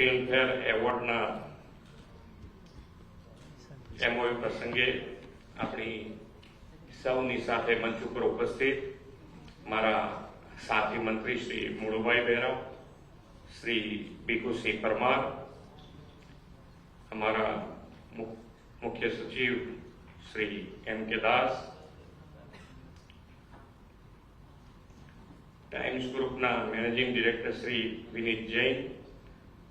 Filmfare એવોર્ડના MOU પ્રસંગે આપણી સૌની સાથે મંચ ઉપર ઉપસ્થિત મારા સાથી મંત્રી શ્રી મુળુભાઈ બેરા, શ્રી ભીખુસિંહ પરમાર, हमारा मुख्य सचिव श्री M.K. दास, टाइम्स ग्रुपना managing director Shri Vineet Jain,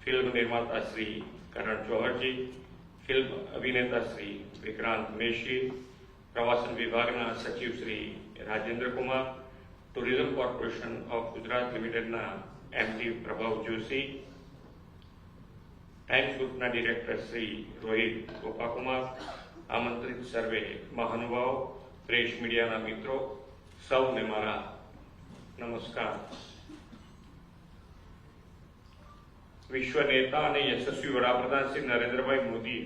film निर्माता श्री करण जौहर जी, फिल्म अभिनेता श्री विक्रांत मेशी, प्रवासन विभागना सचिव Shri Rajendra Kumar, tourism corporation of Gujarat लिमिटेडना MD प्रभाव जोशी, टाइम्स ग्रुपना डायरेक्टर श्री रोहित गोपाकुमार, आमंत्रित सर्वे महानुभाव, प्रेस मीडियाना मित्रों, सौने मारा नमस्कार। विश्व नेता અને યશસ્વી વડાપ્રધાન શ્રી નરેન્દ્રભાઈ મોદી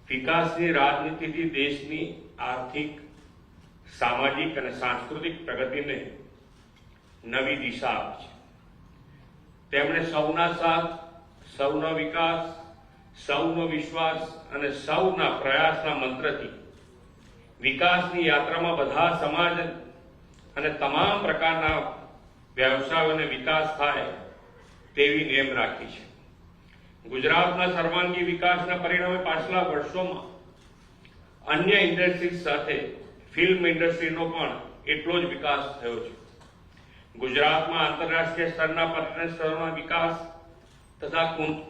વિકાસની રાજનીતિથી દેશની આર્થિક, સામાજિક અને સાંસ્કૃતિક પ્રગતિને નવી દિશા આપી છે। તેમણે સૌના સાથ, સૌનો વિકાસ, સૌનો વિશ્વાસ અને સૌના પ્રયાસના મંત્રથી વિકાસની યાત્રામાં બધા સમાજ અને તમામ પ્રકારના વ્યવસાયોને વિકાસ થાય તેવી નેમ રાખી છે। ગુજરાતના સર્વાંગી વિકાસના પરિણામે પાછલા વર્ષોમાં અન્ય ઇન્ડસ્ટ્રીઝ સાથે ફિલ્મ ઇન્ડસ્ટ્રીનો પણ એટલો જ વિકાસ થયો છે। ગુજરાતમાં આંતરરાષ્ટ્રીય સ્તરના પર્યટન સ્થળોના વિકાસ તથા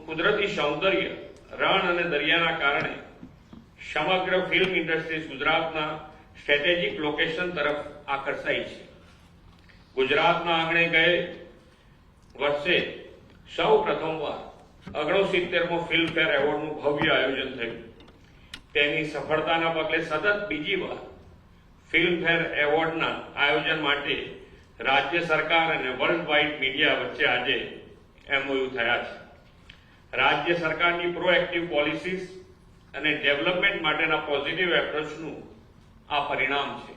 કુદરતી સૌંદર્ય, રણ અને દરિયાના કારણે સમગ્ર ફિલ્મ ઇન્ડસ્ટ્રી ગુજરાતના સ્ટ્રેટેજિક લોકેશન તરફ આકર્ષાઈ છે। ગુજરાતના આંગણે ગયે વર્ષે સૌ પ્રથમવાર 69મો ફિલ્મફેર એવોર્ડનું ભવ્ય આયોજન થયું। તેની સફળતાના પગલે સતત બીજી વાર ફિલ્મફેર એવોર્ડના આયોજન માટે राज्य सरकार और वर्ल्ड वाइड मीडिया वच्चे आज एमओयू थया छे। राज्य सरकार की प्रोएक्टिव पॉलिसीज और डेवलपमेंट माटेना पॉजिटिव एप्रोचनु आ परिणाम छे।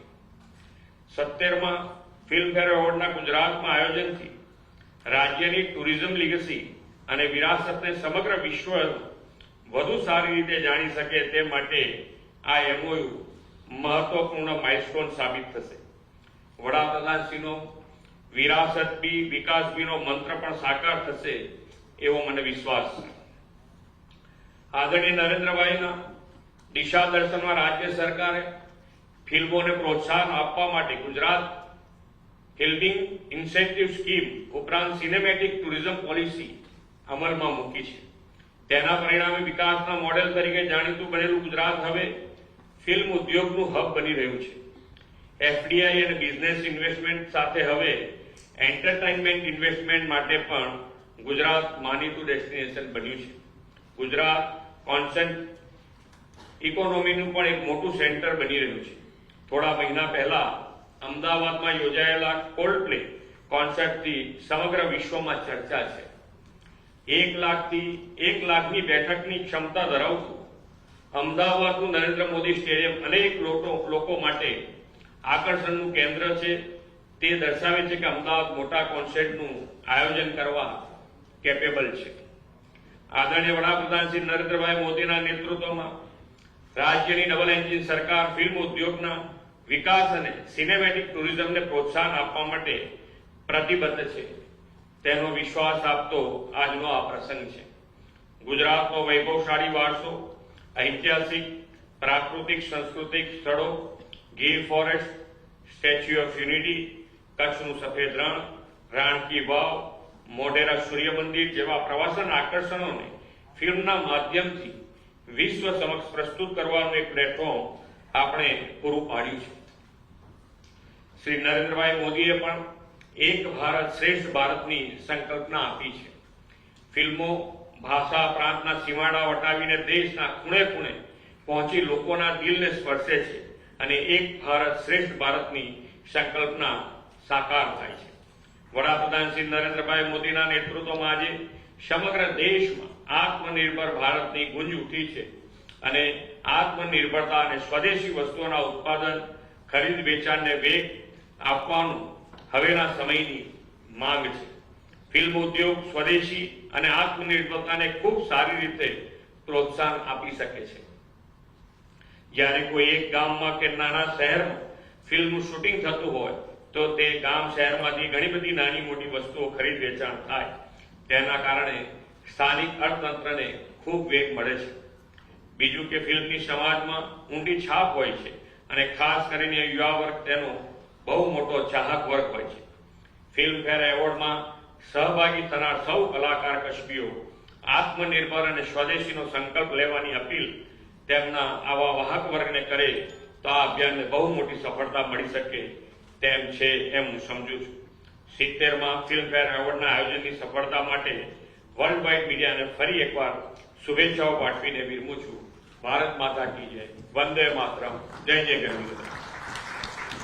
70मा फिल्मफेर एवोर्डना गुजरातमां आयोजनथी राज्यनी टूरिज्म लीगसी और विरासतने समग्र विश्व वधु सारी रीते जाणी सके ते माटे आ एमओयू महत्वपूर्ण माइलस्टोन साबित थशे। वडाप्रधानश्रीनो विरासत बी विकास बीनो मंत्र पण साकार थशे एवो मने विश्वास छे। आदरणीय नरेंद्रभाईना दिशा दर्शનમાં राज्य सरकारे फिल्मोने प्रोत्साहन आपवा माटे गुजरात फिल्मिंग इंसेंटिव स्कीम उपरांत सिनेमेटिक टूरिज्म पॉलिसी अमलमां मूकी छे। तेना परिणामे विकासना मॉडेल तरीके जाणीतुं बनेલું गुजरात हवे फिल्म उद्योगનું हब बनी રહ્યું છે। FDI અને બિઝનેસ ઇન્વેસ્ટમેન્ટ સાથે હવે એન્ટરટેનમેન્ટ ઇન્વેસ્ટમેન્ટ માટે પણ ગુજરાત માનીતું ડેસ્ટિનેશન બન્યું છે। ગુજરાત કોન્સેન્ટ ઇકોનોમીનું પણ એક મોટું સેન્ટર બની રહ્યું છે। થોડા મહિના પહેલા અમદાવાદમાં યોજાયેલા કોલ્ડ પ્લે કોન્સર્ટથી સમગ્ર વિશ્વમાં ચર્ચા છે। 1 લાખની બેઠકની ક્ષમતા ધરાવતું અમદાવાદનું નરેન્દ્ર મોદી સ્ટેડિયમ અનેક લોકો માટે આકર્ષણનું કેન્દ્ર છે। તે દર્શાવે છે કે અમદાવાદ મોટા કોન્સર્ટનું આયોજન કરવા કેપેબલ છે। આદરણીય વડાપ્રધાન શ્રી નરેન્દ્રભાઈ મોદીના નેતૃત્વમાં રાજ્યની ડબલ એન્જિન સરકાર ફિલ્મ ઉદ્યોગના વિકાસ અને સિનેમેટિક ટુરિઝમને પ્રોત્સાહન આપવા માટે પ્રતિબદ્ધ છે તેનો વિશ્વાસ આપતો આજનો આ પ્રસંગ છે। ગુજરાતનો વૈભવશાળી વારસો, ઐતિહાસિક, પ્રાકૃતિક, સાંસ્કૃતિક સ્થળો, Gir forest, statue of unity, કચ્છનું સફેદ રણ, રાણકી વાવ, મોઢેરા સૂર્ય મંદિર જેવા પ્રવાસન આકર્ષણોને ફિલ્મના માધ્યમથી વિશ્વ સમક્ષ પ્રસ્તુત કરવાનું એક પ્લેટફોર્મ આપણે પૂરું પાડ્યું છે। શ્રી નરેન્દ્રભાઈ મોદીએ પણ એક ભારત શ્રેષ્ઠ ભારતની સંકલ્પના આપી છે। ફિલ્મો ભાષા પ્રાંતના સીમાડા વટાવીને દેશના ખૂણે ખૂણે પહોંચી લોકોના દિલને સ્પર્શે છે અને એક ભારત શ્રેષ્ઠ ભારતની સંકલ્પના સાકાર થાય છે। વડાપ્રધાન શ્રી નરેન્દ્રભાઈ મોદીના નેતૃત્વમાં આજે સમગ્ર દેશમાં આત્મનિર્ભર ભારતની ગુંજ ઉઠી છે અને આત્મનિર્ભરતા અને સ્વદેશી વસ્તુઓના ઉત્પાદન, ખરીદ વેચાણને વેગ આપવાનું હવેના સમયની માંગ છે। ફિલ્મ ઉદ્યોગ સ્વદેશી અને આત્મનિર્ભરતાને ખૂબ સારી રીતે પ્રોત્સાહન આપી શકે છે. જ્યારે કોઈ એક ગામમાં કે નાના શહેરમાં ફિલ્મનું શૂટિંગ થતું હોય તો તે ગામ શહેરમાંથી ઘણી બધી નાની મોટી વસ્તુઓ ખરીદ વેચાણ થાય. તેના કારણે સ્થાનિક અર્થતંત્રને ખૂબ વેગ મળે છે. બીજું કે ફિલ્મની સમાજમાં ઊંડી છાપ હોય છે અને ખાસ કરીને યુવા વર્ગ તેનો બહુ મોટો ચાહક વર્ગ હોય છે. ફિલ્મફેર એવોર્ડમાં સહભાગી થનાર સૌ કલાકાર કશ્મીઓ આત્મનિર્ભર અને સ્વદેશીનો સંકલ્પ લેવાની અપીલ તેમના આવા વાહક વર્ગને કરે તો આ અભિયાનને બહુ મોટી સફળતા મળી શકે તેમ છે એમ હું સમજુ છું. 70માં ફિલ્મફેર એવોર્ડના આયોજનની સફળતા માટે વર્લ્ડ વાઇડ મીડિયાને ફરી એકવાર શુભેચ્છાઓ પાઠવીને વિરમું છું. ભારત માતા કી જય. વંદે માતરમ. જય જય ગરવી.